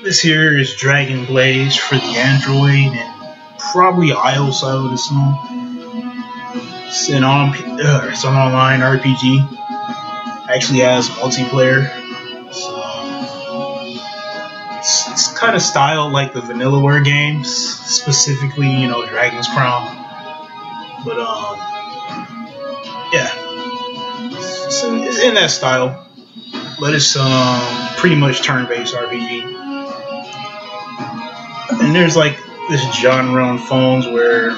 This here is Dragon Blaze for the Android and probably iOS, I would assume. It's an online RPG. Actually has multiplayer. So it's kind of styled like the Vanillaware games, specifically, Dragon's Crown. But yeah, it's in that style. But it's pretty much turn-based RPG. And there's like this genre on phones where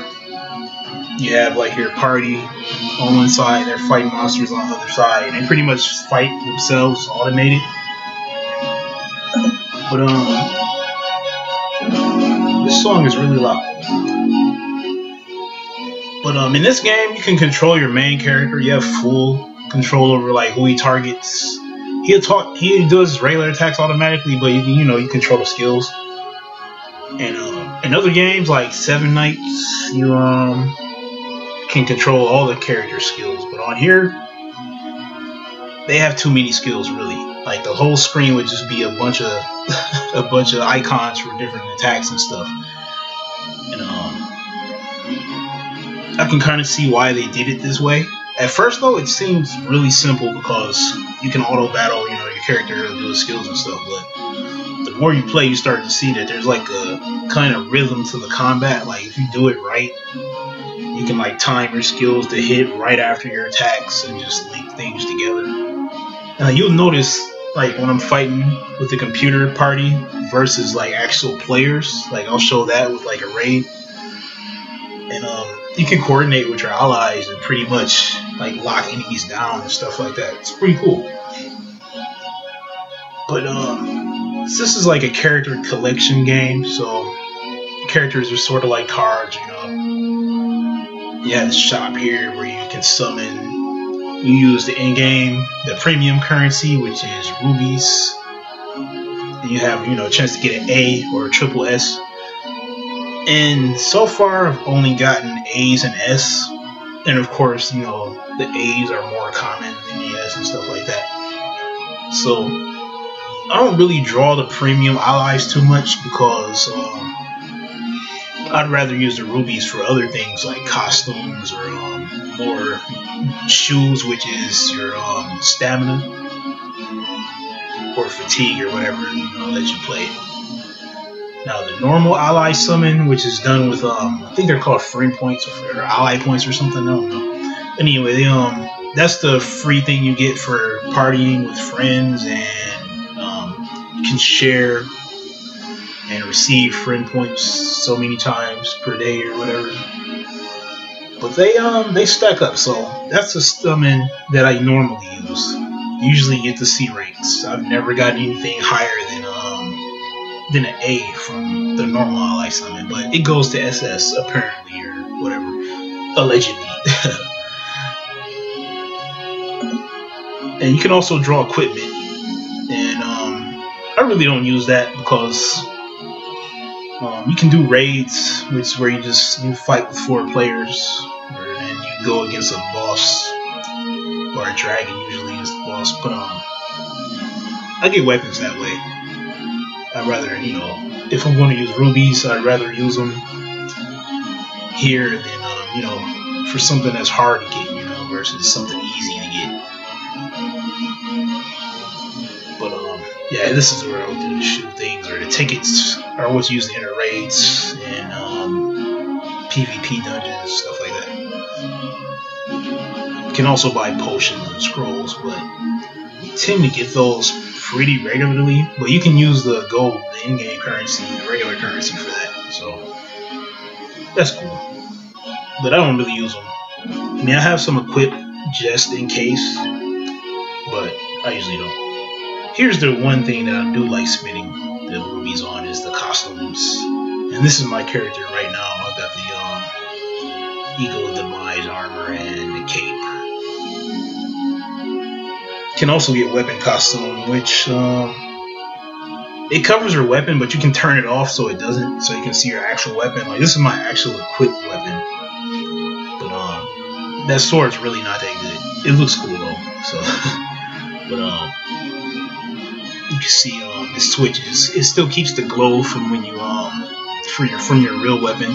you have like your party on one side, they're fighting monsters on the other side, and they pretty much fight themselves automated. But this song is really loud. But in this game you can control your main character. You have full control over like who he targets. He does regular attacks automatically, but you control the skills. And in other games like Seven Knights, you can control all the character skills. But on here, they have too many skills really. Like the whole screen would just be a bunch of icons for different attacks and stuff. And I can kind of see why they did it this way. At first though, it seems really simple because you can auto battle, your character will do his skills and stuff, but the more you play, you start to see that there's like a kind of rhythm to the combat. Like if you do it right, you can like time your skills to hit right after your attacks and just link things together. And you'll notice like when I'm fighting with the computer party versus like actual players, like I'll show that with like a raid. And you can coordinate with your allies and pretty much like lock enemies down and stuff like that. It's pretty cool. But this is like a character collection game, so characters are sort of like cards, You have this shop here where you can summon. You use the the premium currency, which is rubies. And you have, a chance to get an A or a triple S. And so far, I've only gotten A's and S. And of course, the A's are more common than the S and stuff like that. So I don't really draw the premium allies too much because I'd rather use the rubies for other things like costumes or more shoes, which is your stamina or fatigue or whatever that you play. Now the normal ally summon, which is done with I think they're called friend points or ally points or something. I don't know. Anyway, that's the free thing you get for partying with friends, and you can share and receive friend points so many times per day or whatever. But they stack up, so that's a summon that I normally use. Usually get the C ranks. I've never gotten anything higher than an A from the normal ally summon, but it goes to SS apparently or whatever, allegedly. And you can also draw equipment, and I really don't use that because you can do raids, which is where you fight with 4 players, and you go against a boss or a dragon. Usually is the boss, but I get weapons that way. I'd rather, if I'm going to use rubies, I'd rather use them here than, for something that's hard to get, versus something easy to get. But yeah, this is where I'll do the shoot things, or the tickets are what's used in the raids and PvP dungeons, stuff like that. You can also buy potions and scrolls, but you tend to get those pretty regularly. But you can use the gold, the in-game currency, the regular currency for that. So that's cool. But I don't really use them. I mean, I have some equipped just in case, but I usually don't. Here's the one thing that I do like spending the rubies on is the costumes. And this is my character right now. I've got the Eagle of Demise armor and the cape. Can also get weapon costume, which it covers your weapon, but you can turn it off so it doesn't, so you can see your actual weapon. Like this is my actual equipped weapon, but that sword's really not that good. It looks cool though, so but can see it switches. It still keeps the glow from when you from your real weapon.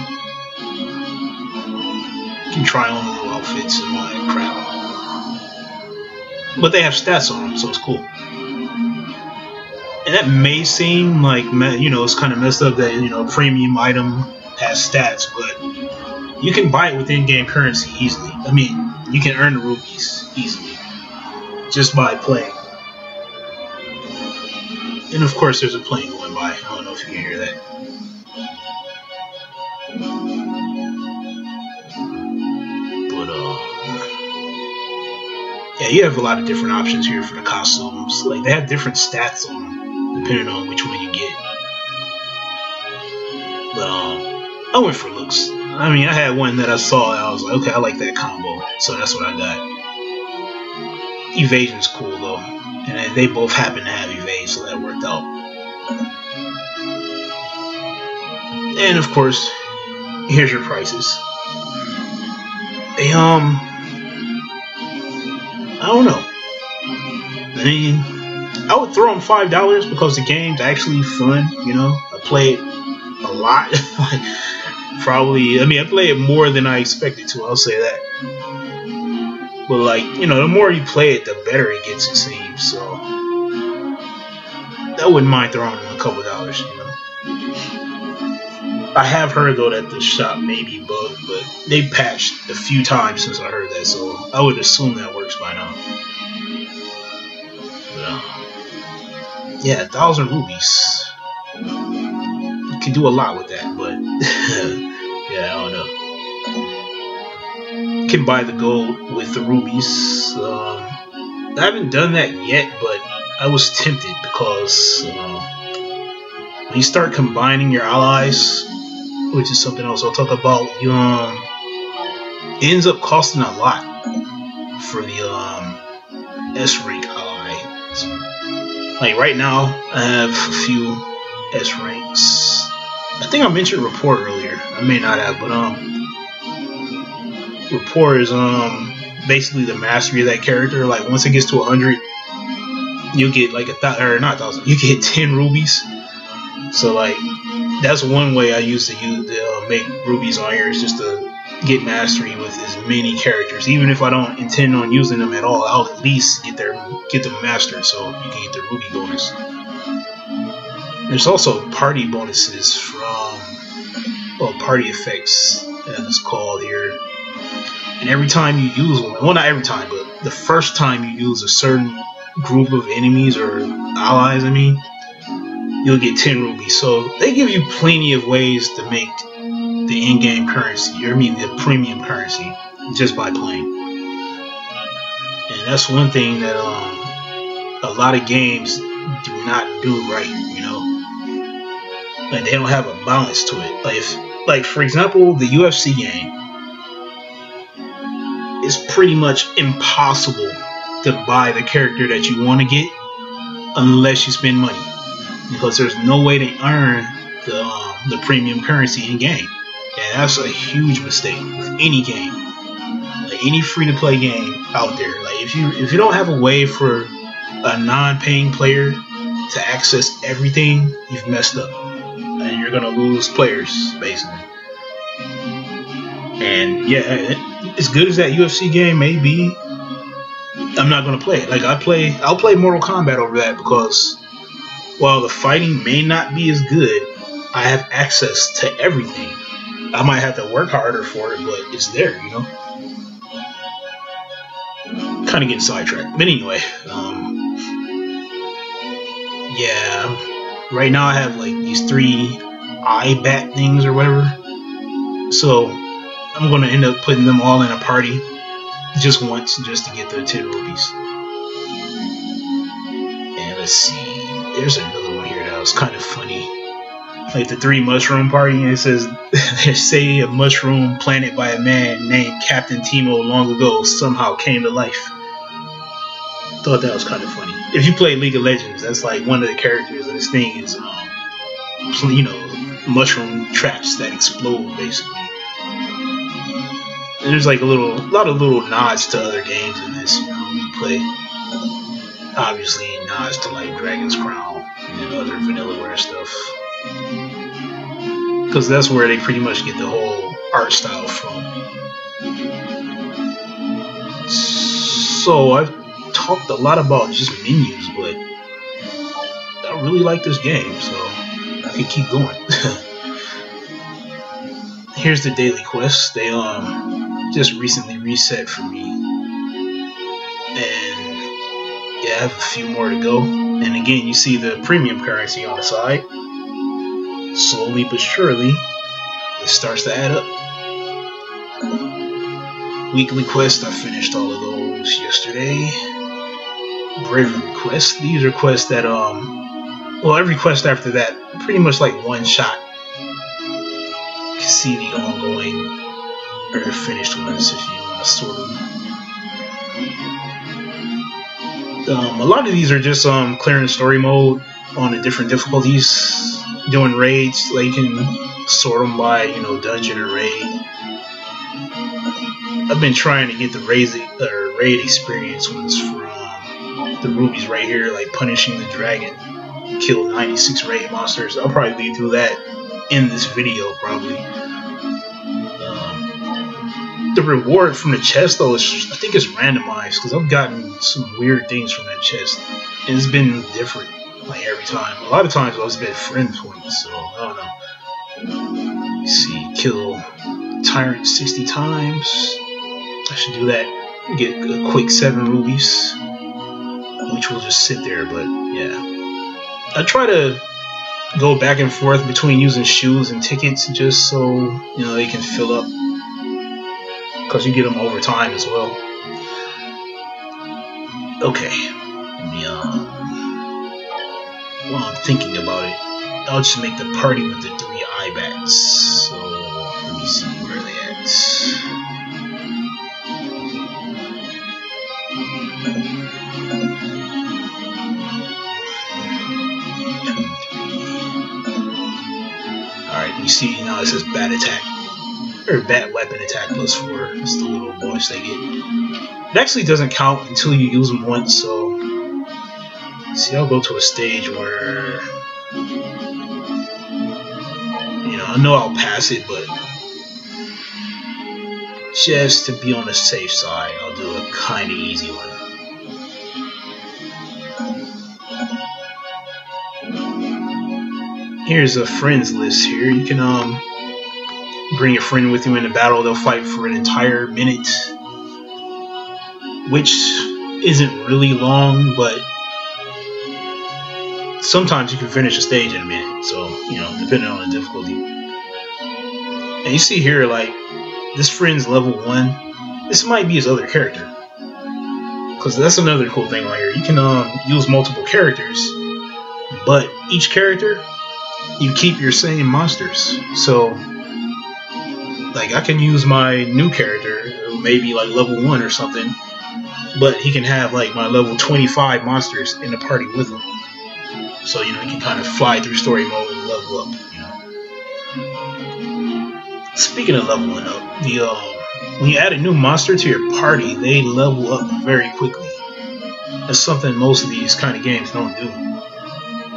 You can try on the little outfits and all that crap. But they have stats on them, so it's cool. And that may seem like, you know, it's kind of messed up that, you know, premium item has stats, but you can buy it with in-game currency easily. I mean, you can earn the rupees easily just by playing. And of course, there's a plane going by. I don't know if you can hear that. But yeah, you have a lot of different options here for the costumes. Like, they have different stats on them depending on which one you get. But I went for looks. I mean, I had one that I saw and I was like, okay, I like that combo, so that's what I got. Evasion's cool though, and they both happen to have evade, so that worked out. And of course, here's your prices. They I don't know. I mean, I would throw them $5 because the game's actually fun. You know, I play it a lot. Probably, I mean, I play it more than I expected to. I'll say that. But like, you know, the more you play it, the better it gets, it seems. So I wouldn't mind throwing them a couple dollars. You know, I have heard though that the shop may be bugged, but they patched a few times since I heard that, so I would assume that works by now. But, yeah, 1,000 rubies. You can do a lot with that, but yeah, I don't know. You can buy the gold with the rubies. I haven't done that yet, but I was tempted because when you start combining your allies, which is something else I'll talk about, you it ends up costing a lot for the S rank allies. Like right now, I have a few S ranks. I think I mentioned Rapport earlier. I may not have, but Rapport is basically the mastery of that character. Like once it gets to 100, you'll get like not 1,000. You get 10 rubies. So like that's one way I used to make rubies on here, is just to get mastery with as many characters. Even if I don't intend on using them at all, I'll at least get them mastered so you can get the ruby bonus. There's also party bonuses from, well, party effects as it's called here. And every time you use one, well, not every time, but the first time you use a certain group of enemies or allies, I mean, you'll get 10 rubies. So they give you plenty of ways to make the in-game currency, or I mean the premium currency, just by playing. And that's one thing that a lot of games do not do right, you know. Like they don't have a balance to it. Like for example, the UFC game, it's pretty much impossible to buy the character that you want to get unless you spend money, because there's no way to earn the premium currency in game. And that's a huge mistake with any game, like any free-to-play game out there. Like if you don't have a way for a non-paying player to access everything, you've messed up, and you're gonna lose players basically. And yeah, as good as that UFC game may be, I'm not gonna play it. Like I'll play Mortal Kombat over that, because while the fighting may not be as good, I have access to everything. I might have to work harder for it, but it's there, you know. Kind of getting sidetracked, but anyway, yeah. Right now I have like these 3 eye bat things or whatever, so I'm gonna end up putting them all in a party just once, just to get the 10 rubies. And let's see, there's another one here that was kind of funny. Like the 3 mushroom party, and it says they say a mushroom planted by a man named Captain Teemo long ago somehow came to life. Thought that was kind of funny. If you play League of Legends, that's like one of the characters of this thing is you know, mushroom traps that explode basically. And there's like a lot of little nods to other games in this, you know, when you play. Obviously nods to like Dragon's Crown and other Vanillaware stuff, because that's where they pretty much get the whole art style from. So I've talked a lot about just menus, but I really like this game, so I can keep going. Here's the daily quest. They just recently reset for me, and yeah, I have a few more to go. And again, you see the premium currency on the side. Slowly but surely, it starts to add up. Weekly quest, I finished all of those yesterday. Bravery quest. These are quests that well, every quest after that, pretty much like one shot. You can see the ongoing or finished ones if you want to sort them. A lot of these are just clearing story mode on the different difficulties, doing raids. Like you can sort them by, you know, dungeon or raid. I've been trying to get the raid experience ones from the rubies right here, like punishing the dragon, kill 96 raid monsters. I'll probably do that in this video, probably. The reward from the chest, though, is, I think it's randomized, because I've gotten some weird things from that chest, and it's been different, like every time. A lot of times it's been friend points, so I don't know. Let's see, kill Tyrant 60 times. I should do that. Get a quick 7 rubies, which will just sit there, but yeah. I try to go back and forth between using shoes and tickets just so, you know, they can fill up, because you get them over time as well. Okay. While I'm thinking about it, I'll just make the party with the 3 eye bats. So let me see where they at. Alright, you see now it says bat attack. Or bat weapon attack +4. That's the little bonus they get. It actually doesn't count until you use them once, so... See, I'll go to a stage where... You know, I know I'll pass it, but... just to be on the safe side, I'll do a kinda easy one. Here's a friends list here. You can, bring a friend with you in the battle. They'll fight for an entire minute, which isn't really long, but sometimes you can finish a stage in a minute, so, you know, depending on the difficulty. And you see here, like, this friend's level 1. This might be his other character, because that's another cool thing right here. You can use multiple characters, but each character, you keep your same monsters. So like, I can use my new character, maybe like level 1 or something, but he can have like my level 25 monsters in the party with him. So, you know, you can kind of fly through story mode and level up, you know. Speaking of leveling up, when you add a new monster to your party, they level up very quickly. That's something most of these kind of games don't do.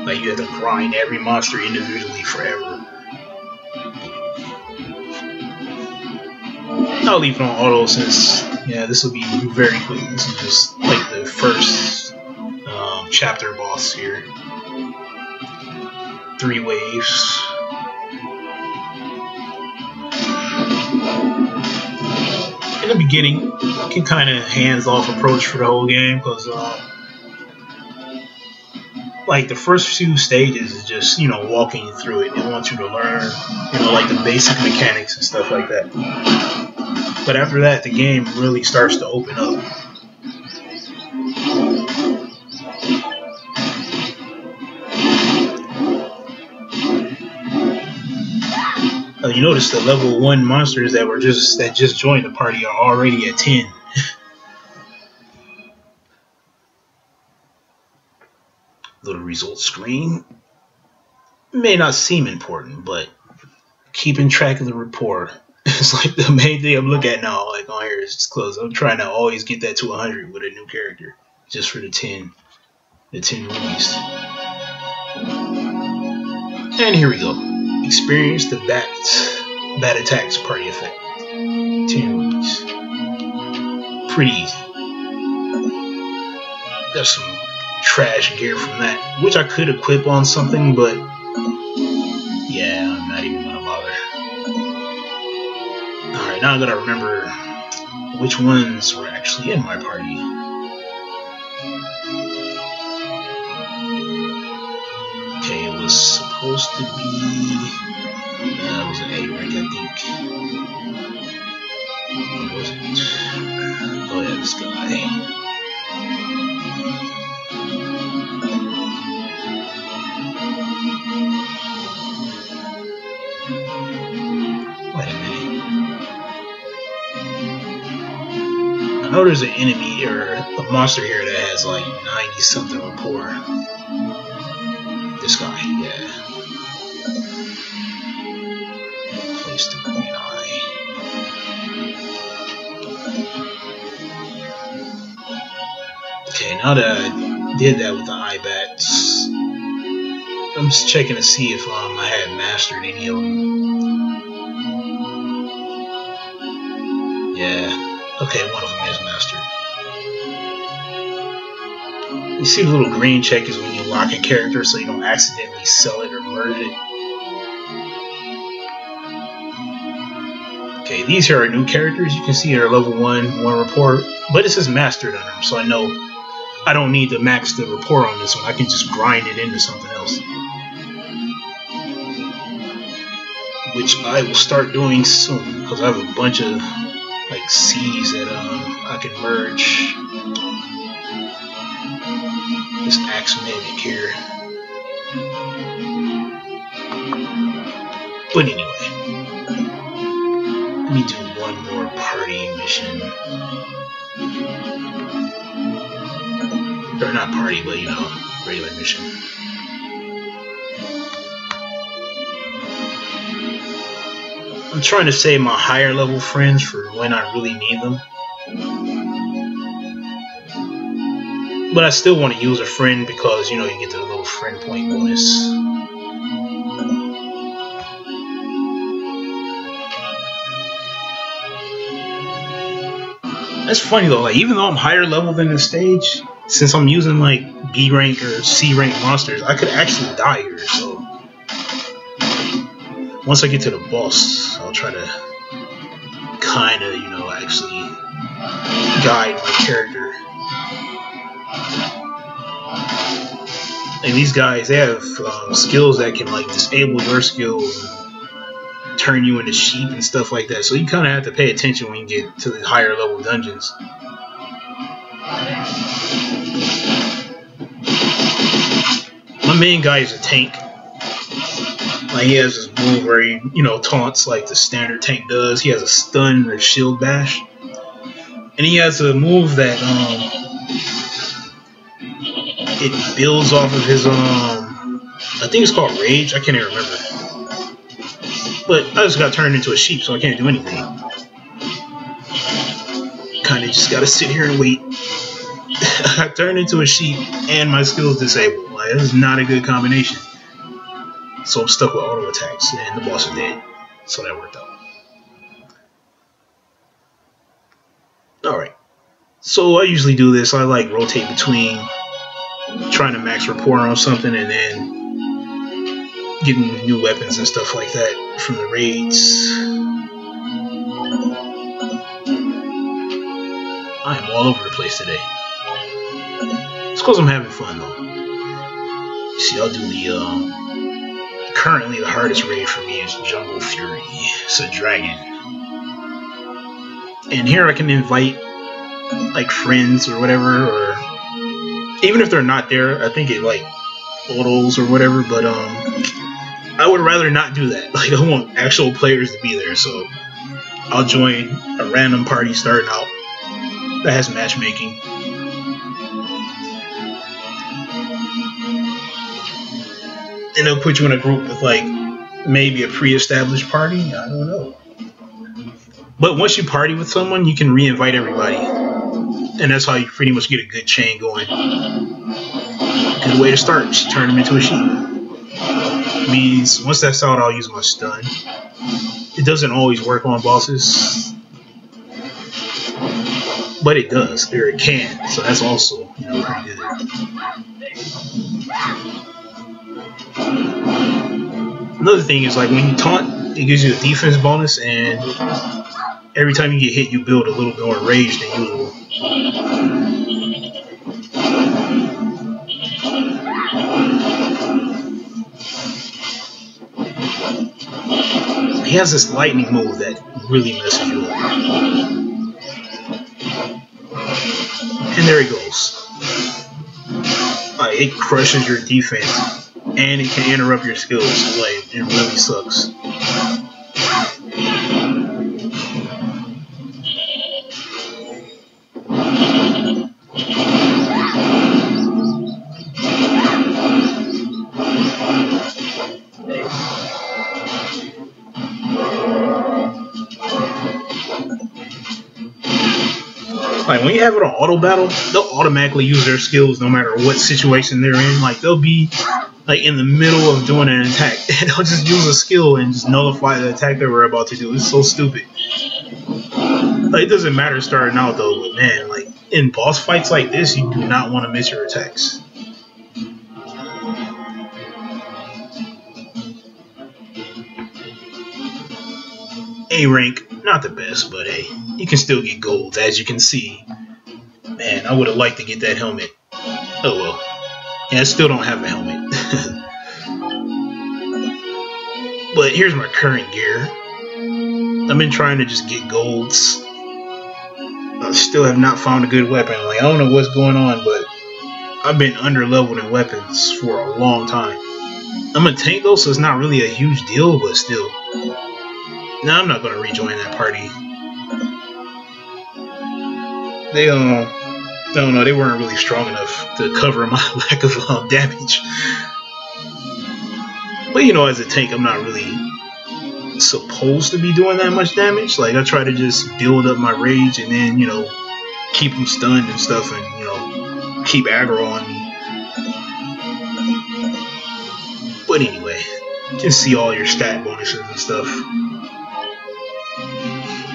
Like, you have to grind every monster individually forever. I'll leave it on auto since, yeah, this will be very quick. This is just like the first chapter boss here. 3 waves. In the beginning, you can kind of hands-off approach for the whole game, because like the first few stages is just, you know, walking you through it. It wants you to learn, you know, like the basic mechanics and stuff like that. But after that, the game really starts to open up. You notice the level 1 monsters that just joined the party are already at 10. Little results screen. May not seem important, but keeping track of the report is like the main thing I'm looking at now. Like on here, it's just close. I'm trying to always get that to 100 with a new character, just for the 10 rubies. And here we go. Experience the bat attacks party effect. 10 rupees. Pretty easy. There's some trash gear from that, which I could equip on something, but yeah, I'm not even gonna bother. Alright, now I gotta remember which ones were actually in my party. Okay, it was supposed to be... that was an A rank, I think. What was it? Oh yeah, this guy. Wait a minute. I know there's an enemy or a monster here that has like 90 something rapport. This guy, yeah. Place the green eye. Okay, now that I did that with the eye bats, I'm just checking to see if I had mastered any of them. Yeah, okay, one of them is mastered. You see the little green check is when you lock a character so you don't accidentally sell it or merge it. Okay, these here are new characters. You can see they're level 1 rapport, but it says mastered on them, so I know I don't need to max the rapport on this one. I can just grind it into something else, which I will start doing soon because I have a bunch of like C's that I can merge. This Axe Mimic here. But anyway, let me do one more party mission. Or not party, but you know, regular mission. I'm trying to save my higher level friends for when I really need them. But I still want to use a friend because, you know, you get the little friend point bonus. That's funny though, like even though I'm higher level than the stage, since I'm using like B rank or C rank monsters, I could actually die here, so once I get to the boss, I'll try to kinda, you know, actually guide my character. And these guys, they have skills that can like disable your skills and turn you into sheep and stuff like that. So you kind of have to pay attention when you get to the higher level dungeons. My main guy is a tank. Like he has this move where he, you know, taunts like the standard tank does. He has a stun or shield bash, and he has a move that it builds off of his I think it's called Rage. I can't even remember. But I just got turned into a sheep, so I can't do anything. Kinda just gotta sit here and wait. I turned into a sheep and my skills disabled. Like, this is not a good combination. So I'm stuck with auto attacks and the boss is dead. So that worked out. Alright. So I usually do this. I like rotate between trying to max rapport on something and then getting new weapons and stuff like that from the raids. I am all over the place today. It's because I'm having fun though. You see, I'll do the currently the hardest raid for me is Jungle Fury. It's a dragon. And here I can invite like friends or whatever, or even if they're not there, I think it like autos or whatever, but I would rather not do that. Like I want actual players to be there, so I'll join a random party starting out that has matchmaking. And they'll put you in a group with like maybe a pre-established party. I don't know. But once you party with someone, you can re-invite everybody. And that's how you pretty much get a good chain going. Good way to start. Just turn them into a sheep. means once that's out, I'll use my stun. It doesn't always work on bosses, but it does, or it can. So that's also pretty good. Another thing is like when you taunt, it gives you a defense bonus, and every time you get hit, you build a little bit more rage than usual. He has this lightning move that really messes you up. And there he goes. It crushes your defense, and it can interrupt your skills. Like, it really sucks. Like when you have it on auto battle, they'll automatically use their skills no matter what situation they're in. Like they'll be like in the middle of doing an attack and they'll just use a skill and just nullify the attack they were about to do. It's so stupid. Like it doesn't matter starting out though, but man, like in boss fights like this, you do not want to miss your attacks. A rank, not the best, but hey, you can still get golds, as you can see. Man, I would have liked to get that helmet. Oh well. Yeah, I still don't have a helmet. But here's my current gear. I've been trying to just get golds. I still have not found a good weapon. Like I don't know what's going on, but I've been under-leveled in weapons for a long time. I'm a tank though, so it's not really a huge deal, but still. No, I'm not going to rejoin that party. They, don't know, they weren't really strong enough to cover my lack of damage. But, as a tank, I'm not really supposed to be doing that much damage. Like, I try to just build up my rage and then, keep them stunned and stuff and, keep aggro on me. But anyway, you can see all your stat bonuses and stuff.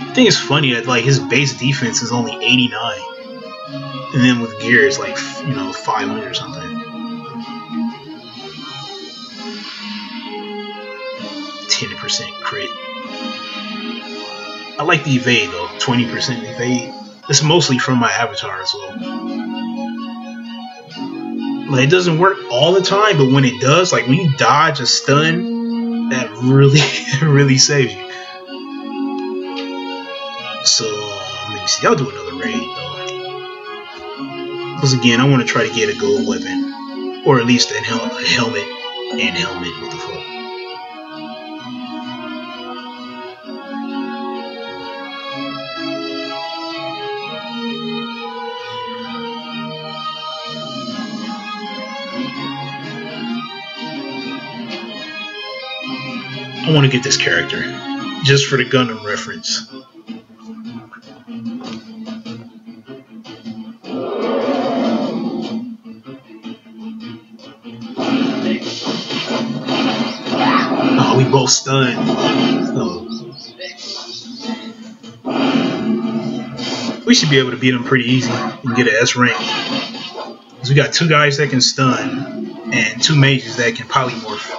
I think it's funny that like his base defense is only 89, and then with gear it's like 500 or something. 10% crit. I like the evade though. 20% evade. It's mostly from my avatar, so like it doesn't work all the time, but when it does, like when you dodge a stun, that really saves you. So, let me see. I'll do another raid, though. Because, again, I want to try to get a gold weapon. Or at least a helmet. And helmet. What the fuck? I want to get this character. Just for the Gundam reference. Oh, we both stunned. Oh. We should be able to beat him pretty easy and get an S rank. Because we got 2 guys that can stun and 2 mages that can polymorph.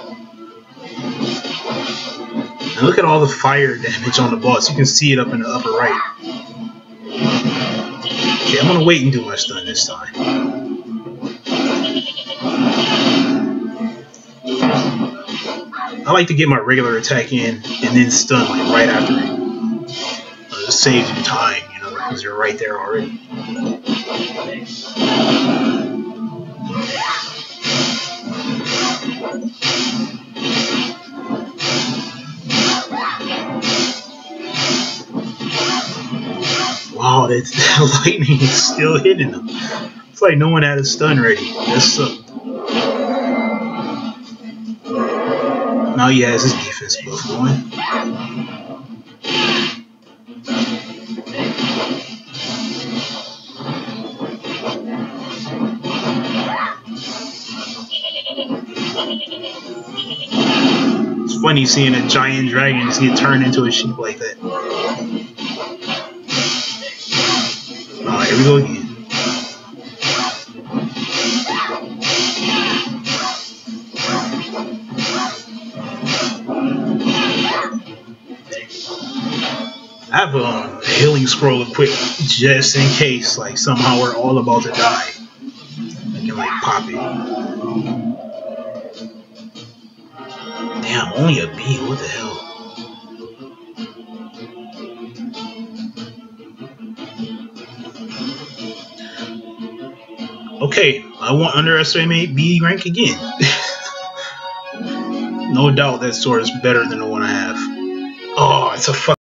And look at all the fire damage on the boss. You can see it up in the upper right. Okay, I'm gonna wait and do my stun this time. I like to get my regular attack in and then stun like right after it. It saves you time, because you're right there already. Wow, that lightning is still hitting them. It's like no one had a stun ready. That sucked. Now he has his defense buff going. It's funny seeing a giant dragon see it turn into a sheep like that. Alright, here we go again. I have a healing scroll equipped just in case, like somehow we're all about to die. I can like pop it. Damn, only a bee. What the hell? Okay, I won't underestimate B rank again. No doubt that sword is better than the one I have. Oh, it's a fuck.